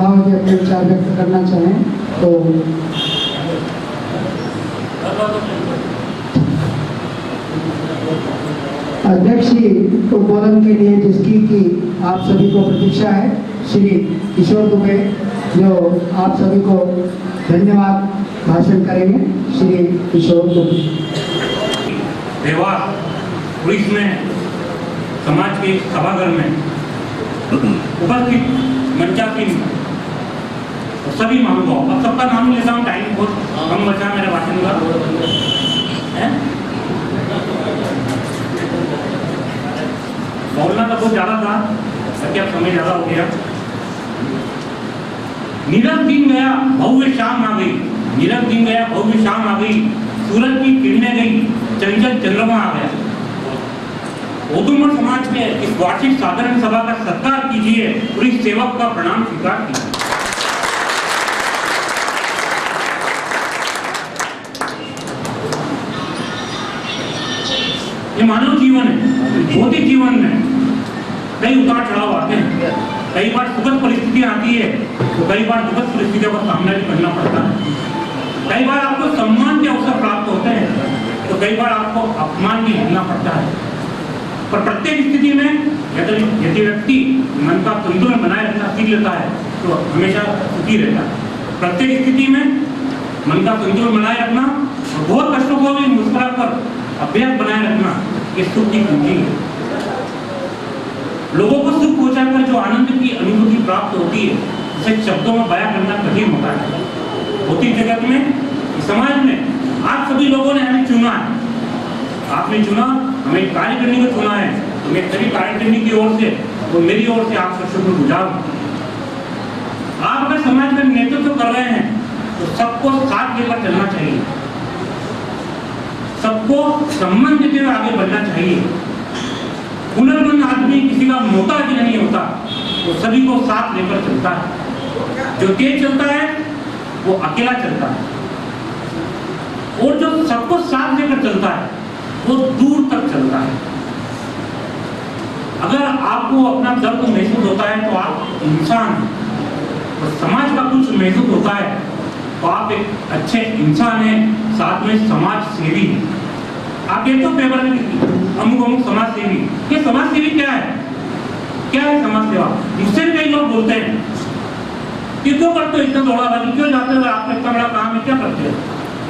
महानुभाव जी अपने विचार व्यक्त करना चाहें तो अध्यक्ष जी उद्बोधन के लिए जिसकी की आप सभी को प्रतीक्षा है, श्री किशोर दुबे जो आप सभी को धन्यवाद भाषण करेंगे। श्री किशोर दुबे। देवास पुलिस में समाज के सभागार में उपस्थित मंचासीन सभी महानुभाव, अब सबका नाम लेता हूँ, टाइम बहुत कम बचा मेरे भाषण का। बोलना तो बहुत ज्यादा था, क्या समय ज्यादा हो गया। नीरव दिन गया भव्य शाम आ गई, नीरव दिन गया भव्य शाम आ गई, सूरज की किरणें गई, चंचल चंद्रमा आ गया। उदुमर समाज में इस वार्षिक साधारण सभा का सत्कार कीजिए और इस सेवक का प्रणाम स्वीकार कीजिए। ये मानव जीवन है, भौतिक जीवन में कई उतार चढ़ाव आते हैं, कई बार सुखद परिस्थितियां आती है तो कई बार दुखद परिस्थितियों का सामना भी करना पड़ता है। कई बार आपको सम्मान के अवसर प्राप्त होते हैं तो कई बार आपको अपमान भी झेलना पड़ता है। पर प्रत्येक स्थिति में यदि व्यक्ति मन का संतुलन बनाए रखना सीख लेता है तो हमेशा सुखी रहता है। प्रत्येक स्थिति में मन का संतुलन बनाए रखना और बहुत कष्टों को भी मुस्कुरा कर अभ्यास बनाए रखना, ये सुख की कुंजी है। लोगों को सुख पहुंचाकर जो आनंद की अनुभूति प्राप्त होती है उसे शब्दों में बयां करना कठिन होता है। भौतिक जगत में, समाज में आप सभी लोगों ने हमें चुना है, आपने चुना, हमें कार्य करने को चुना है, तो मैं सभी कार्य करने की ओर से और मेरी ओर से आपका शुक्रगुजार हूं। आप अगर समाज का नेतृत्व कर रहे हैं तो सबको साथ लेकर चलना चाहिए, सबको सम्मान देते हुए आगे बढ़ना चाहिए। हुनरमंद आदमी किसी का मोहताज नहीं होता, वो सभी को साथ लेकर चलता है। जो तेज चलता है वो अकेला चलता है और जो सबको साथ लेकर चलता है वो दूर तक चलता है। अगर आपको अपना दर्द महसूस होता है तो आप इंसान हैं, और समाज का कुछ महसूस होता है तो आप एक अच्छे इंसान हैं, साथ में समाज सेवी हैं। आप देखते हो पेपर में अमुक अमुक समाज सेवी, ये समाज सेवी क्या है? क्या है समाज सेवा? मुझसे कई लोग बोलते हैं कि क्यों करते हो इतना दौड़ाबाजी, क्यों जाते हो, आपका इतना बड़ा काम है, क्या करते हो?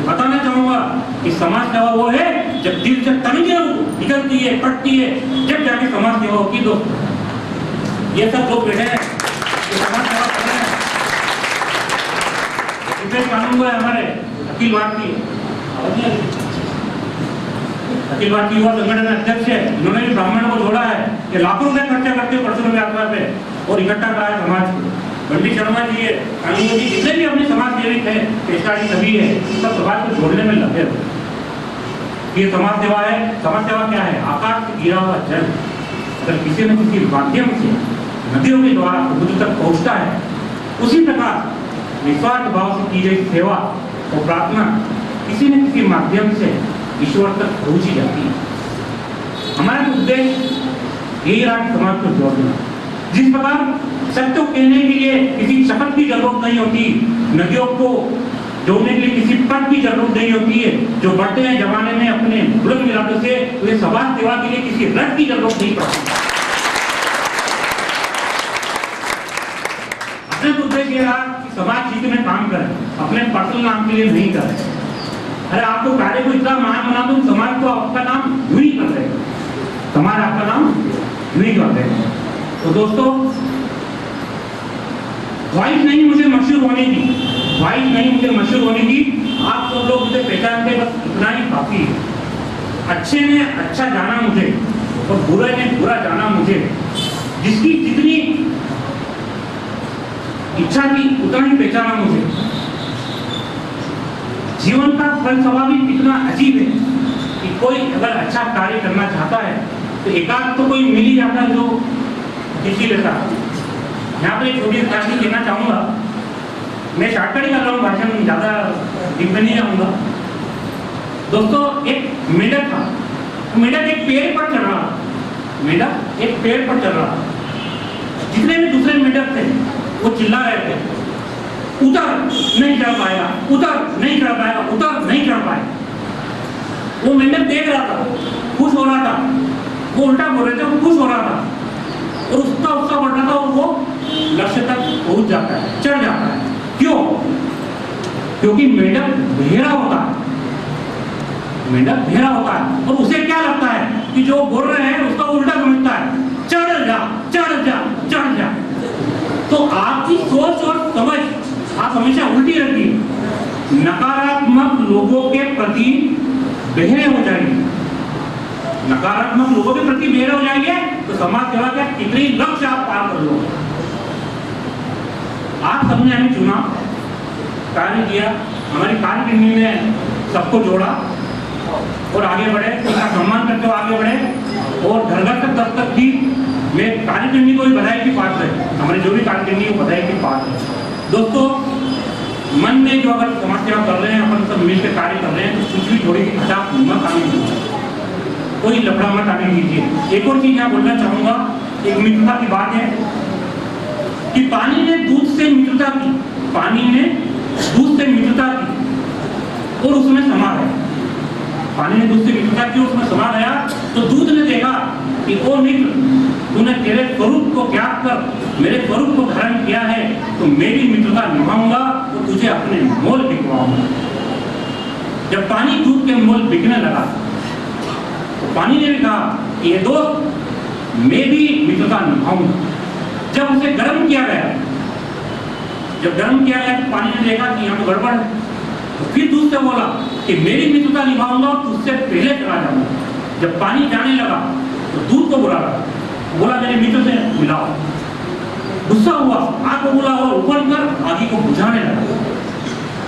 बताना चाहूंगा कि समाज सेवा वो है जब दिल से तनिके निकलती है, पटती है, जब जाके समाज सेवा होती। दोस्तों ये सब लोग बैठे हैं समाज सेवा कर रहे हैं। मानूंगा हमारे अखिल भारतीय युवा संगठन अध्यक्ष है, उन्होंने भी ब्राह्मणों को जोड़ा है कि लाखों रुपए खर्चा करते परसों यात्रा पे और इकट्ठा करा है समाज को। बंटी शर्मा जी है, कानून जी, जितने भी अपने समाज सेविक है, पेशकारी सभी है, सब समाज को जोड़ने में लगे हुए। ये समाज सेवा है। समाज सेवा क्या है? आकाश से गिरा हुआ जल अगर किसी न किसी माध्यम से नदियों के द्वारा समुद्र तक पहुंचता है, उसी प्रकार निस्वार्थ भाव से की गई सेवा और प्रार्थना किसी न किसी माध्यम से ईश्वर तक पहुंची जाती है। हमारा उद्देश्य यही रहा कि समाज को जोड़ना। जिस प्रकार सत्य को कहने के लिए किसी शपथ की जरूरत नहीं होती, नदियों को जोड़ने के लिए किसी पद की जरूरत नहीं होती है, जो बढ़ते हैं जमाने में अपने बुलंद इरादों से उन्हें समाज सेवा के लिए किसी रथ की जरूरत नहीं पड़ती। अपने उद्देश्य ये रहा कि समाज हित में काम करें, अपने पर्सनल नाम के लिए नहीं करें। अरे आपको कार्य को इतना महान बना दूं, समाज को आपका नाम यूं ही कर देगा, समाज आपका नाम यूं ही कर देगा। तो दोस्तों ख्वाहिश नहीं मुझे मशहूर होने की, ख्वाहिश नहीं मुझे मशहूर होने की, आप सब लोग मुझे पहचानते, बस इतना ही काफी है। अच्छे ने अच्छा जाना मुझे और बुरे ने बुरा जाना मुझे। जिसकी जितनी इच्छा थी उतना ही पहचाना मुझे। जीवन का फलसफा भी कितना अजीब है कि कोई अगर अच्छा कार्य करना चाहता है तो एकाध तो कोई मिल ही जाता है जो किसी लेता। यहाँ पे एक छोटी कहानी कहना चाहूंगा, मैं शॉर्टकट ही कर रहा हूँ, भाषण ज्यादा डीप में नहीं जाऊंगा। दोस्तों एक मेढक था, मेढक एक पेड़ पर चढ़ रहा, मेढक एक पेड़ पर चढ़ रहा। जितने भी दूसरे मेढक थे वो चिल्ला रहे थे, उतर नहीं चढ़ पाएगा, उतर नहीं चढ़ पाएगा, उतर नहीं चढ़ पाएगा। वो मेंढक देख रहा था, खुश हो रहा था, वो उल्टा बोल रहे थे, वो खुश हो रहा था और उसका उत्साह बढ़ रहा था और वो लक्ष्य तक पहुंच जाता है, चढ़ जाता है। क्यों? क्योंकि मेंढक बहेरा होता है, मेंढक बहेरा होता है और उसे क्या लगता है कि जो बोल रहे हैं उसका उल्टा समझता है, चढ़ जा चढ़ जा चढ़ जा। तो आपकी सोच और समझ आप हमेशा उल्टी रहती है। नकारात्मक लोगों के प्रति बहरे हो जाएंगे, नकारात्मक लोगों के प्रति बहरे हो जाएंगे तो समाज सेवा के कितने लक्ष्य आप पार कर लो। आप सबने हमें चुना, कार्य किया, हमारी कार्यकारिणी ने सबको जोड़ा और आगे बढ़े, उनका सम्मान करते हुए आगे बढ़े और घर घर तक दस्तक दी। मैं कार्यकारिणी को भी बधाई की पात्र है, हमारे जो भी कार्यकारिणी को बधाई की पात्र है। दोस्तों, मन में जो अगर समाज सेवा कर रहे हैं, अपन सब मिलकर कार्य कर रहे हैं तो कुछ भी थोड़ी सी खटाप मत आने दीजिए, कोई लफड़ा मत आने दीजिए। एक और चीज यहाँ बोलना चाहूंगा, एक मित्रता की बात है कि पानी ने दूध से मित्रता की, पानी ने दूध से मित्रता की और उसमें समा गया। पानी ने दूध से मित्रता की और उसमें समा गया तो दूध ने देखा कि ओ मित्र, तूने तेरे स्वरूप को त्याग कर मेरे स्वरूप को धारण किया है तो मेरी मित्रता निभाऊंगा तो तुझे अपने मोल बिकवाऊंगा। जब पानी दूध के मोल बिकने लगा तो पानी ने भी कहा कि ये दोस्त, मैं भी मित्रता निभाऊंगा। जब उसे गर्म किया गया, जब गर्म किया गया तो पानी ने देखा कि यहाँ तो गड़बड़ है, तो फिर दूध से बोला कि मेरी मित्रता निभाऊंगा और तुझसे पहले चला जाऊंगा। जब पानी जाने लगा तो दूध को बोला मेरे मित्र से मिलाओ। गुस्सा हुआ, आग को बोला और ऊपर कर आगे को बुझाने लगा।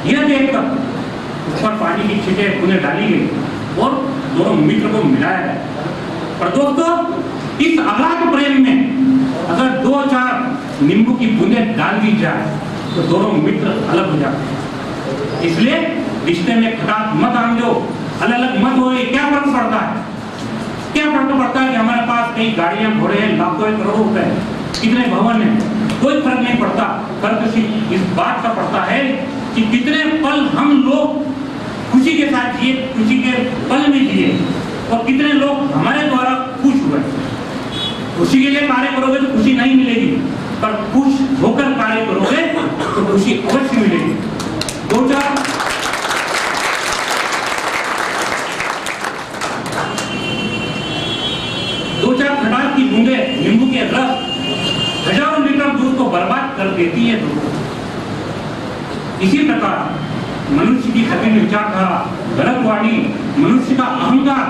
यह देखकर ऊपर पानी की छींटें उन्हें डाली गई और दोनों मित्र को मिलाया गया। पर दोस्तों, इस अगाध प्रेम में अगर 2-4 नींबू की बूंदें डाल दी जाए तो दोनों मित्र अलग हो जाते। इसलिए रिश्ते में खटास मत आन दो, अलग अलग मत हो। क्या फर्क पड़ता है? क्या फर्क पड़ता है कि हमारे पास कई गाड़ियां, घोड़े हैं, लाखों करोड़ों रुपए, कितने भवन हैं, कोई फर्क नहीं पड़ता। फर्क सिर्फ इस बात का पड़ता है कि कितने पल हम लोग खुशी के साथ जिए, खुशी के पल में जिए और कितने लोग हमारे द्वारा खुश हुए। खुशी के लिए कार्य करोगे तो खुशी नहीं मिलेगी, पर खुश होकर कार्य करोगे तो खुशी अवश्य मिलेगी। 2-4 खटास की बूंदे नींबू के रस हजारों लीटर दूध को बर्बाद कर देती है। इसी प्रकार मनुष्य की कठिन विचारधारा, गलत वाणी, मनुष्य का अहंकार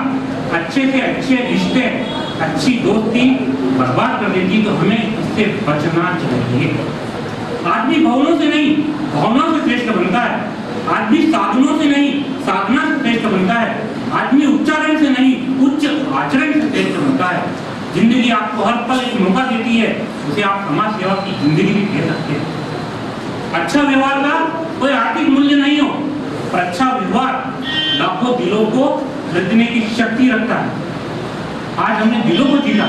अच्छे से अच्छे रिश्ते, अच्छी दोस्ती बर्बाद कर देती। तो हमें इससे बचना चाहिए। आदमी भवनों से नहीं, भावनाओं से श्रेष्ठ बनता है। आदमी साधनों से नहीं, साधना से श्रेष्ठ बनता है। आदमी उच्चारण से नहीं, उच्च आचरण से श्रेष्ठ बनता है। जिंदगी आपको हर पल एक मौका देती है, उसे आप समाज सेवा की जिंदगी भी दे सकते हैं। अच्छा व्यवहार का कोई आर्थिक मूल्य नहीं हो, पर अच्छा व्यवहार लाखों दिलों को खरीदने की शक्ति रखता है। आज हमने दिलों को जीता,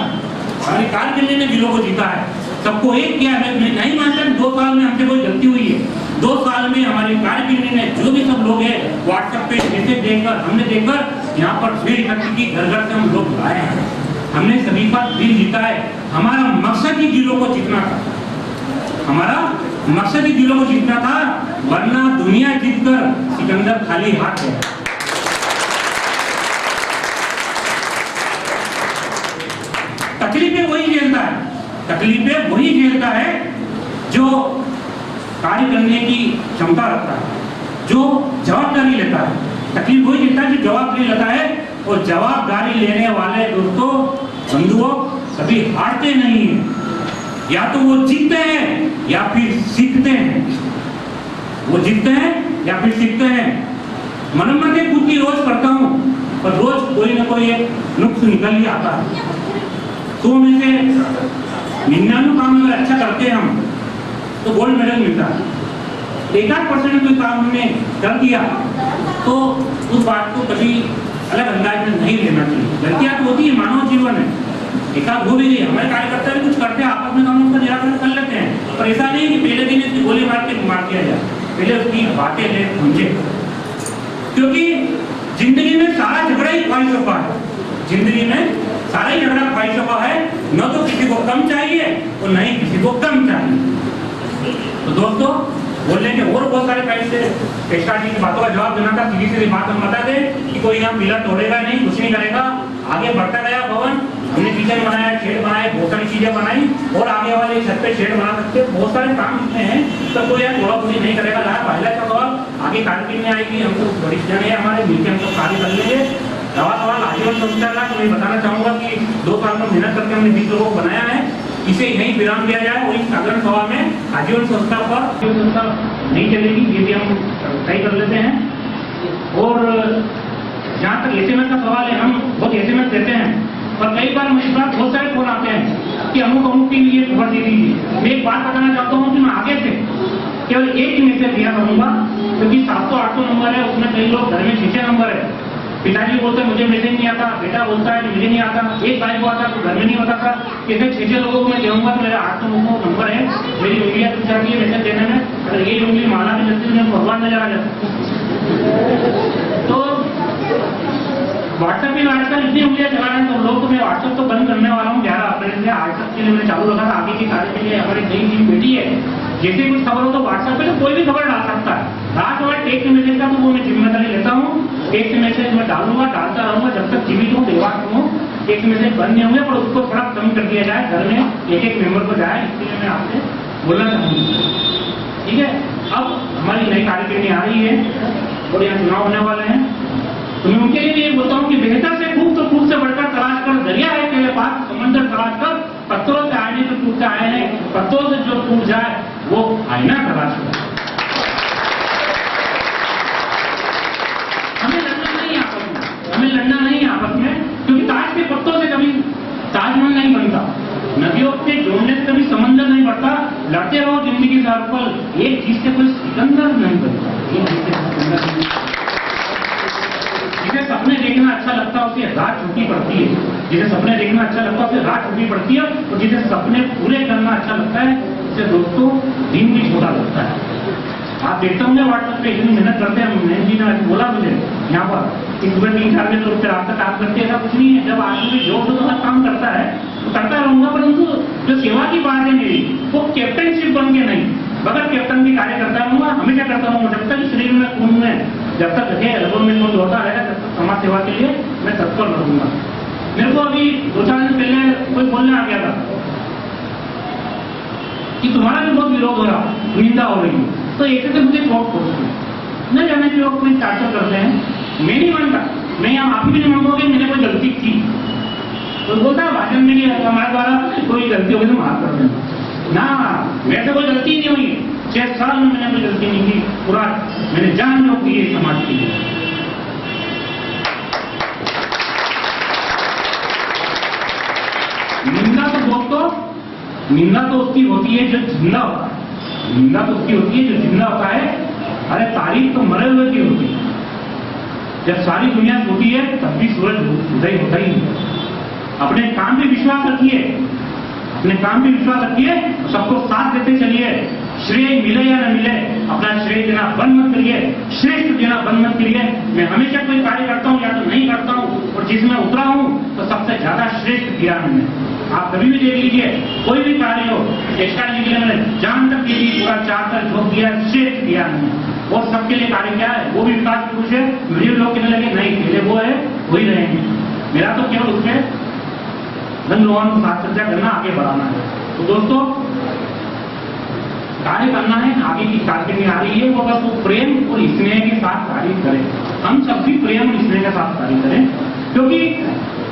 हमारे कार्यकारिणी ने दिलों को जीता है, सबको एक किया है। मैं नहीं मानता 2 साल में हमसे कोई गलती हुई है। 2 साल में हमारी कार्यकारिणी ने जो भी सब लोग हैं व्हाट्सएप पे मैसेज देकर, हमने देखकर यहाँ पर भीड़ इकट्ठी की, घर घर से हम लोग आए हैं, हमने सभी का दिल जीता है। हमारा मकसद ही दिलों को जीतना था, हमारा मकसद ही दिलों को जीतना था, वरना दुनिया जीतकर सिकंदर खाली हाथ है। तकलीफें वही झेलता है, तकलीफें वही झेलता है जो कार्य करने की क्षमता रखता है, जो जवाबदारी लेता है। तकलीफ वही झेलता है जो जवाबदारी लेता है, और जवाबदारी लेने वाले दोस्तों, बंधुओं, कभी हारते नहीं हैं। या तो वो जीतते हैं या फिर सीखते हैं, वो जीतते हैं या फिर सीखते हैं। मरम्मतें खुद की रोज करता हूँ, और रोज कोई ना कोई एक नुक्स निकल ही आता है। 100 में से 99 काम अगर अच्छा करते हैं हम तो गोल्ड मेडल मिलता है। 1-8% कोई काम हमने कर दिया तो उस बात को कभी अलग अंदाज में नहीं लेना चाहिए। गलतियां तो होती है, मानव जीवन है, एकाध वो भी नहीं, हमारे कार्यकर्ता भी कुछ करते हैं, आपस में हम उसका निराकरण कर लेते हैं। पर ऐसा नहीं कि पहले दिन इसकी गोली मार दिया जाए, पहले उसकी बातें ले समझे, क्योंकि जिंदगी में सारा झगड़ा ही ख्वाहिशों का है। जिंदगी में सारा ही झगड़ा ख्वाहिशों का है, न तो किसी को कम चाहिए और न ही किसी को कम चाहिए। तो दोस्तों, बोलने के और बहुत सारे पैसे पेशा जी की बातों का जवाब देना था। सीधी सीधी बात हम बता दें कि कोई यहाँ पिलर तोड़ेगा नहीं, कुछ नहीं करेगा, आगे बढ़ता गया भवन। हमने किचन बनाया, शेड बनाए, बहुत सारी चीजें बनाई और आगे वाले छत पे शेड बना सकते हैं। बहुत सारे काम इतने हैं, तो कोई यार थोड़ा थोड़ी नहीं करेगा। लाया पहला सवाल आगे कारकिर्दी में आएगी, हम तो वरिष्ठ जन है हमारे, मिलकर हम सब कार्य कर लेंगे। दवा सवाल आजीवन संस्था तो मैं बताना चाहूंगा कि 2 साल में मेहनत करके हमने 20 लोगों को बनाया है, इसे यहीं विराम दिया जाए और इस साधारण सभा में आजीवन संस्था पर आजीवन संस्था नहीं चलेगी, ये भी हम तय कर लेते हैं। और जहाँ तक एसएमएस का सवाल है, हम बहुत एसएमएस देते हैं, पर कई बार मेरे पास बहुत सारे फोन आते हैं कि अमुक के लिए खबर दे दीजिए। मैं एक बात बताना चाहता हूँ कि मैं आगे से केवल एक ही मैसेज दिया करूंगा, क्योंकि 700-800 नंबर है, उसमें कई लोग घर में 6 नंबर है। पिताजी बोलते हैं मुझे मैसेज नहीं आता, बेटा बोलता है मुझे नहीं आता, एक भाई को आता तो घर में नहीं होता था। कैसे 6 लोगों को मैं देऊंगा तो मेरा 800 नंबर है, मेरी उंगलियां टूट जाती है मैसेज देने में। अगर ये उंगली माला भी लगती है भगवान नजर आ जाता। तो व्हाट्सएप में आजकल इतनी उंगलियां चला रहे हैं तो लोग, तो मैं व्हाट्सएप तो बंद करने वाला हूँ 11 अप्रैल से। व्हाट्सएप के लिए मैंने चालू रखा था, आगे के कार्य के लिए हमारी नई टीम बैठी है। जैसे कुछ खबर हो तो व्हाट्सएप पे तो कोई भी खबर डाल सकता है। रात और टेक्स्ट मैसेज का तो वो मैं जिम्मेदारी लेता हूँ, टेक्स्ट मैसेज मैं डालूंगा, डालता रहूंगा जब तक जीवित हूँ, देवात हूँ। टेक्स्ट मैसेज बंद नहीं होंगे, पर उसको थोड़ा कम कर दिया जाए, घर में एक मेंबर को जाए, इसलिए मैं आपसे बोलना चाहूँगा। ठीक है, अब हमारी नई कार्यकारिणी आ रही है और यहाँ चुनाव होने वाले हैं, तो मैं उनके लिए ये बोलता हूँ कि बेहतर से खूब तो खूब से बढ़कर तलाश कर, दरिया है तेरे पास समंदर तलाश कर, पत्थरों से आईने तो टूटते आए हैं, पत्थरों से जो टूट जाए वो आईना तलाश कर। हमें लड़ना नहीं आपस में, हमें लड़ना नहीं आपस में, क्योंकि ताज के पत्तों से कभी ताजमहल नहीं बनता, नदियों से जोड़ने से कभी समंदर नहीं बढ़ता। लड़ते रहो जिंदगी का पल, एक चीज से कोई सिकंदर नहीं बनता, एक चीज से सिकंदर नहीं। जिसे सपने देखना अच्छा लगता है उसे रात छुट्टी पड़ती है, जिसे सपने देखना अच्छा लगता है उसे रात छुट्टी पड़ती है, और जिसे सपने पूरे करना अच्छा लगता है उसे दोस्तों दिन भी छोटा लगता है। आप देखते होंगे व्हाट्सएप पे इतनी मेहनत करते हैं, मैंने जी ने बोला मुझे यहाँ पर इस सुबह 3-4 बजे तो रात तक काम करते हैं, ऐसा कुछ नहीं है। जब आदमी जो काम करता है तो करता रहूंगा, परंतु जो सेवा की बात है मेरी वो कैप्टनशिप बन के नहीं, बगैर कैप्टन की कार्य करता रहूंगा, हमेशा करता रहूंगा। जब तक शरीर में खून में जब तक है एल्बम में खून होता रहेगा, तब तक समाज सेवा के लिए मैं तत्पर रहूंगा। मेरे को अभी 2-4 दिन पहले कोई बोलने आ गया था कि तुम्हारा भी बहुत विरोध हो रहा, निंदा हो रही, तो ऐसे से मुझे बहुत खोज न जाने के लोग कोई चार्चर करते हैं। मैं नहीं मानता, मैं यहाँ आप भी नहीं मानोगे मैंने कोई गलती की, तो बोलता है भाषण में नहीं हमारे द्वारा कोई गलती होगी तो माफ कर देना ना, मेरे से कोई गलती नहीं हुई। 6 साल में मैंने कोई गलती नहीं की, पूरा मैंने जान योग दी है समाज के लिए। निंदा तो दोस्तों, निंदा तो उसकी होती है जो जिंदा होता है, निंदा तो उसकी होती है जो जिंदा होता है। अरे तारीफ तो मरे हुए की होती है, जब सारी दुनिया सोती है तब भी सूरज उदय होता ही है। अपने काम पे विश्वास रखिए, अपने काम पे विश्वास रखिए, सबको साथ देते चलिए। श्रेय मिले या न मिले, अपना श्रेय देना बंद मत करिए, श्रेष्ठ देना बंद मत करिए। मैं हमेशा कोई कार्य करता हूँ या तो नहीं करता हूँ, और जिसमें उतरा हूँ तो सबसे ज्यादा श्रेष्ठ दिया मैंने। आप कभी भी देख लीजिए, कोई भी कार्य हो, चेष्टा के लिए मैंने जान तक की, पूरा चाहकर झोंक दिया, श्रेष्ठ दिया मैंने। और सबके लिए कार्य क्या है, वो भी विकास पुरुष है। मुझे लोग कहने लगे नहीं पहले वो है, हो ही रहे हैं। मेरा तो केवल उसमें धन लोगों को साथ चर्चा करना, आगे बढ़ाना है। तो दोस्तों कार्य करना है, आगे की कार्यकारिणी आ रही है, वो अगर वो प्रेम और स्नेह के साथ कार्य करें, हम सब भी प्रेम और स्नेह के साथ कार्य करें, क्योंकि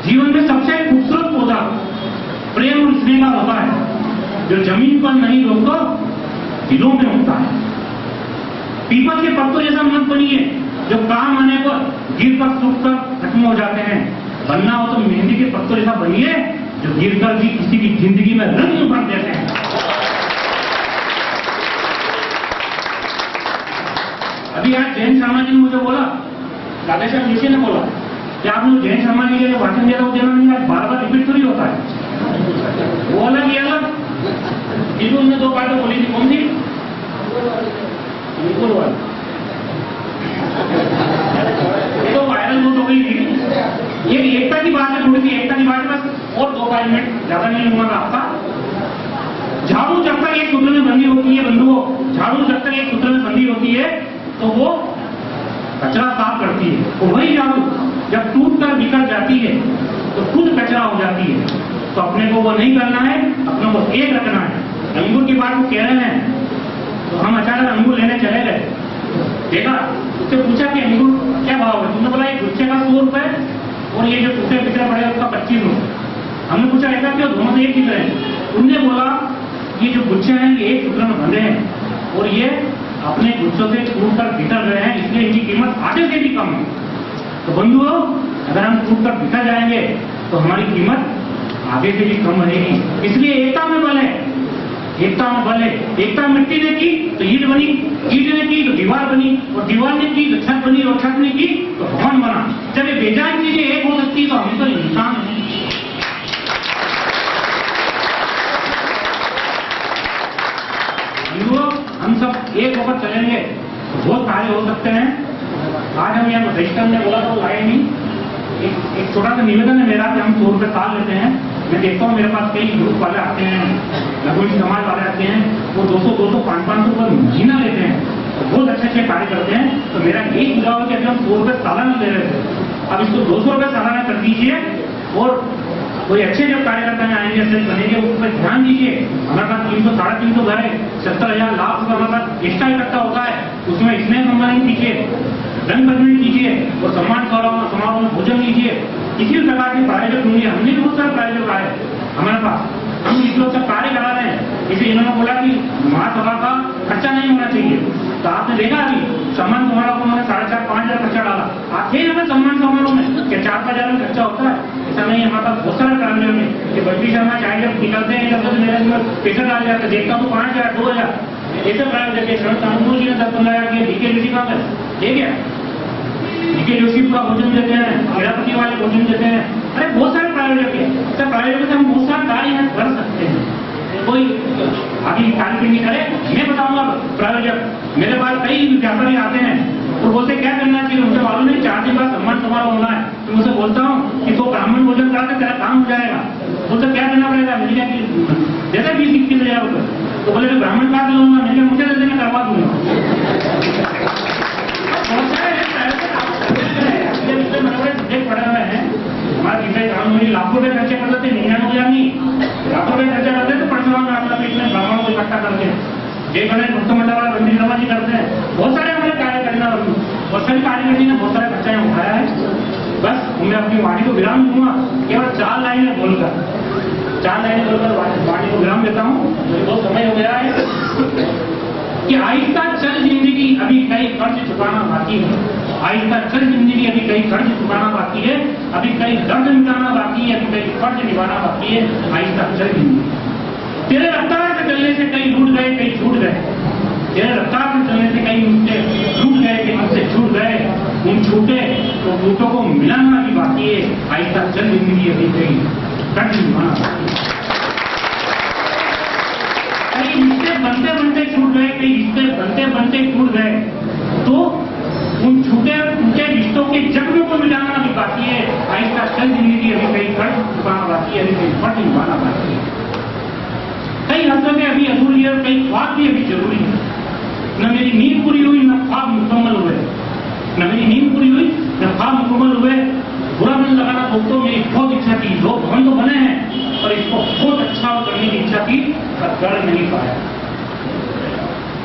जीवन में सबसे खूबसूरत पौधा प्रेम और स्नेह का होता है, जो जमीन पर नहीं दोस्तों दिलों में होता है। पीपल के पत्तों जैसा मत बनिए जो काम आने पर गिर कर सूख कर खत्म हो जाते हैं। बनना हो तो मेहंदी के पत्तों जैसा बनिए जो गिर कर भी किसी की जिंदगी में रंग भर देते हैं। अभी आज जैन शर्मा जी ने मुझे बोला, राधेश्याम ऋषि ने बोला कि आप लोग जैन शर्मा जी के भाषण दे रहे हो, देना नहीं, आज बार बार रिपीट थोड़ी होता है। वो अलग, ये अलग। फिर उनने 2 बातें बोली थी, कौन सी? बिल्कुल वाली, ये तो वायरल हो गई थी। ये एकता की बात है, थोड़ी सी एकता की बात है बस। और 2-5 मिनट ज्यादा नहीं लूंगा आपका। झाड़ू जब तक एक सूत्र में बंधी होती है बंधुओं, झाड़ू जब तक एक सूत्र में बंधी होती है तो वो कचरा साफ करती है। और वही झाड़ू जब टूट कर बिखर जाती है तो खुद कचरा हो जाती है। तो अपने को वो नहीं करना है, अपने को एक रखना है। अंगूर की बात वो कह रहे हैं तो हम अचानक अंगूर लेने चले गए, देखा, उससे पूछा कि अंगूर क्या भाव है? तुमने बोला एक गुच्छे का 100 रुपए और ये जो टूटे बिखरे पड़े उसका 25 रुपए। हमने पूछा ऐसा क्यों, दोनों से एक दिख रहे हैं? उनने बोला ये जो गुच्छे हैं ये एक सूत्र में बंधे हैं और ये अपने गुच्छों से टूट कर बिखर रहे हैं, इसलिए इनकी कीमत आधे से भी कम है। तो बंधुओं, अगर हम टूट कर बिखर जाएंगे तो हमारी कीमत आगे से भी कम रहेगी। इसलिए एकता में बल है, एकता में बल है। एकता मिट्टी ने की तो ईंट बनी, ईंट ने की तो दीवार बनी, और दीवार ने की तो छत बनी, और छत ने की तो भवन बना। जब ये बेजान चीजें एक हो सकती तो हम तो इंसान हैं। हम सब एक होकर चलेंगे तो बहुत कार्य हो सकते हैं। आज हम यहाँ रजिस्टर ने बोला तो लाए नहीं। एक छोटा सा निवेदन है मेरा कि हम 100 रुपये साल लेते हैं। मैं देखता हूँ मेरे पास कई ग्रुप वाले आते हैं, लघुमती समाज वाले आते हैं, वो 200, 500 रुपये महीना लेते हैं, तो बहुत अच्छे कार्य करते हैं। तो मेरा यही सुझाव है कि अभी हम 100 रुपये सालाना ले रहे थे, अब इसको 200 रुपये सालाना कर दीजिए। और कोई अच्छे जब कार्यकर्ता में आएंगे, ऐसे बनेंगे, उस पर ध्यान दीजिए। हमारे पास 300, 350 घर है, 70,000 लाख रुपये हमारे पास एक्स्ट्रा इकट्ठा होता है, उसमें स्नेह सम्मान कीजिए, रंग बदली कीजिए और सम्मान समारोह में भोजन लीजिए। किसी भी प्रकार के प्रायोजक ढूंढिए। हमने बहुत सारे प्रायोजक आए हमारे पास, हम इस लोग सब कार्य करा रहे हैं। इसे इन्होंने बोला कि महासभा का खर्चा नहीं होना चाहिए, तो आपने देखा अभी सम्मान समारोह को उन्होंने 4,500-5 हजार खर्चा डाला। आप थे ना सम्मान समारोह में, क्या 4-5 हजार में खर्चा होता है? ऐसा नहीं, हमारे पास बहुत सारे प्रायोजक हैं कि बल्कि शर्मा चाहे जब निकलते हैं जब मेरे पैसा डाल जाते, देखता हूँ 5,000, 2,000 ऐसे प्रायोजक है। शरण कानून जी ने 10-15 हजार डीके जोशी का ठीक है, डीके जोशी पूरा भोजन देते हैं, मेरापति वाले भोजन देते हैं। अरे बहुत सारे प्रायोजक है, तो प्रायोजक से हम बहुत सारे कार्य यहाँ कर सकते हैं। कोई आगे कार्य नहीं करे, मैं बताऊंगा प्रायोजक। मेरे पास कई व्यापारी आते हैं और बोलते क्या करना चाहिए, उनसे मालूम नहीं 4 दिन बाद सम्मान समारोह होना है। तो मुझसे बोलता हूँ कि तो ब्राह्मण भोजन करा के तेरा काम हो जाएगा। बोलते क्या करना पड़ेगा? मैंने क्या जैसे 20-21 हजार रुपये। तो बोले ब्राह्मण कार्ड लूंगा, मैंने मुझे दे देना, करवा दूंगा। पड़े हुए हैं हमारे लाखों रुपए खर्चे कर लेते, 99,000 नहीं, लाखों रुपए खर्चा करते तो परशुराम में इतने ब्राह्मणों को इकट्ठा करते हैं। जय गणेश भक्त मंडल वाला बंदी शर्मा जी करते हैं। बहुत सारे हमारे कार्य करना, बहुत सारी कार्यकर्ती ने बहुत सारे खर्चा उठाया है। बस मैं अपनी वाणी को विराम दूंगा, केवल 4 लाइनें बोलकर वाणी को विराम देता हूँ। बहुत समय हो गया है कि आहिस्ता चल जिंदगी अभी कई कर्ज चुकाना बाकी है, आहिस्ता चल जिंदगी अभी कई कर्ज चुकाना बाकी है, अभी कई दर्द मिटाना बाकी है, अभी कई फर्ज निभाना बाकी है। आहिस्ता चल जिंदगी। तेरे रफ्तार से चलने से कई रूठ गए, कई छूट गए। तेरे रफ्तार से चलने से कई मुझसे रूठ गए, कई मुझसे छूट गए। उन छूटे तो टूटों को मिलाना भी बाकी है। आहिस्ता चल जिंदगी अभी कई कर्ज निभाना बाकी है। कई रिश्ते बनते बनते छूट गए, कई रिश्ते बनते बनते टूट गए, तो उन छूटे टूटे रिश्तों के जख्मों को मिटाना भी बाकी है। आहिस्ता चल जिंदगी अभी कई कर्ज चुकाना बाकी है, अभी कई फर्ज निभाना बाकी है। कई हसरतें अभी अधूरी है, कई ख्वाब भी अभी जरूरी है। न मेरी नींद पूरी हुई, न ख्वाब मुकम्मल हुए। न मेरी नींद पूरी हुई, न ख्वाब मुकम्मल हुए। बुरा मन लगाना दोस्तों, मेरी बहुत इच्छा थी, लोग भवन तो बने हैं पर इसको बहुत अच्छा करने की इच्छा थी पर कर नहीं पाया।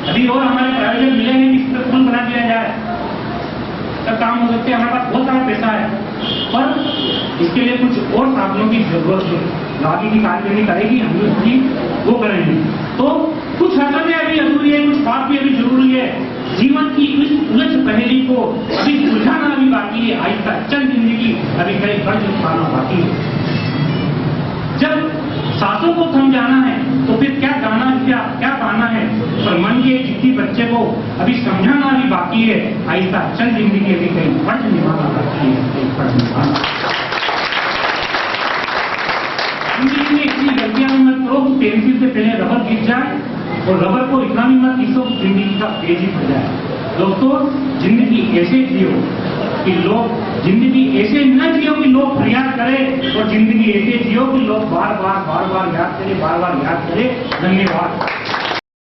अभी और हमारे प्रायोजक मिलेंगे कि इस पर पुल बना दिया जाए, तब काम हो सकते हैं। हमारे पास बहुत सारा पैसा है पर इसके लिए कुछ और साधनों की जरूरत है। लागी की कार्यकर्मी करेगी, हम उसकी वो करेंगे। तो कुछ हरकतें अभी अधूरी है, कुछ बात भी अभी जरूरी है। जीवन की इस उलझ पहेली को अभी सुलझाना अभी बाकी है। आहिस्ता चल जिंदगी अभी कई कर्ज उठाना बाकी है। जब सांसों को समझाना है तो फिर क्या गाना, क्या गाना है, पर मन के जिद्दी बच्चे को अभी समझाना भी बाकी है। आहिस्ता चल जिंदगी अभी कई फर्ज निभाना बाकी है, कई फर्ज निभाना। जिंदगी में इतनी गलतियां भी मत करो कि पेंसिल से पहले रबर गिर जाए और रबर को इतना भी मत घिसो कि जिंदगी का पेज ही फट जाए। दोस्तों, जिंदगी ऐसे जियो कि लोग, जिंदगी ऐसे न जियो कि लोग फरियाद करें, और जिंदगी ऐसे जियो कि लोग बार बार याद करें, बार बार याद करें। धन्यवाद।